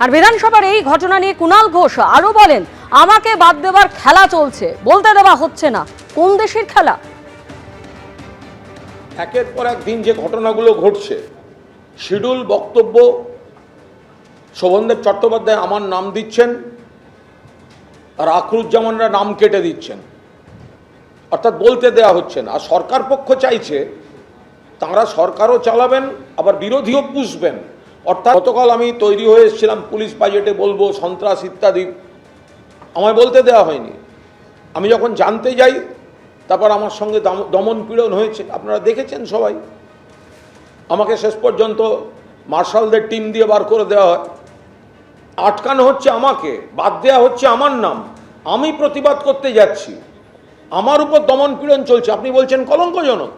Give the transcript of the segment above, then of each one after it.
আর বিধানসভার এই ঘটনা নিয়ে কুণাল ঘোষ আরো বলেন, আমাকে বাদ দেওয়ার খেলা চলছে, বলতে দেওয়া হচ্ছে না। কোন দেশের খেলা? একের পর এক দিন যে ঘটনাগুলো ঘটছে, শিডিউল বক্তব্য শোভনদেব চট্টোপাধ্যায় আমার নাম দিচ্ছেন আর আখরুজ্জামানরা নাম কেটে দিচ্ছেন, অর্থাৎ বলতে দেয়া হচ্ছে না। আর সরকার পক্ষ চাইছে তাঁরা সরকারও চালাবেন আবার বিরোধীও পুষবেন। অর্থাৎ গতকাল আমি তৈরি হয়ে এসেছিলাম পুলিশ বাজেটে বলবো সন্ত্রাস ইত্যাদি, আমায় বলতে দেওয়া হয়নি। আমি যখন জানতে যাই তারপর আমার সঙ্গে দমন পীড়ন হয়েছে, আপনারা দেখেছেন সবাই। আমাকে শেষ পর্যন্ত মার্শালদের টিম দিয়ে বার করে দেওয়া হয়, আটকানো হচ্ছে আমাকে, বাদ দেওয়া হচ্ছে আমার নাম। আমি প্রতিবাদ করতে যাচ্ছি, আমার উপর দমন পীড়ন চলছে। আপনি বলছেন কলঙ্কজনক।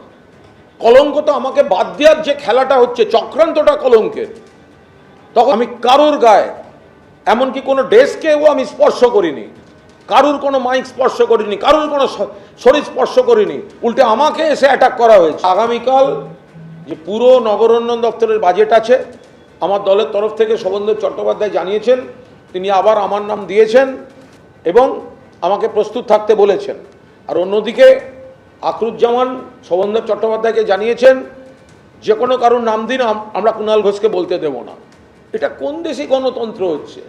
কলঙ্ক তো আমাকে বাদ দেওয়ার যে খেলাটা হচ্ছে, চক্রান্তটা কলঙ্কের। তখন আমি কারুর গায়ে, এমনকি কোনো ডেস্কেও আমি স্পর্শ করিনি, কারুর কোনো মাইক স্পর্শ করিনি, কারুর কোনো শরীর স্পর্শ করিনি, উল্টে আমাকে এসে অ্যাটাক করা হয়েছে। আগামীকাল যে পুরো নগরোন্নয়ন দপ্তরের বাজেট আছে, আমার দলের তরফ থেকে শোভনদেব চট্টোপাধ্যায় জানিয়েছেন তিনি আবার আমার নাম দিয়েছেন এবং আমাকে প্রস্তুত থাকতে বলেছেন। আর অন্যদিকে আখরুজ্জামান শোভনদেব চট্টোপাধ্যায়কে জানিয়েছেন যে কোনো কারোর নাম দিন, আমরা কুণাল ঘোষকে বলতে দেব না। এটা কোন দেশে গণতন্ত্র হচ্ছে?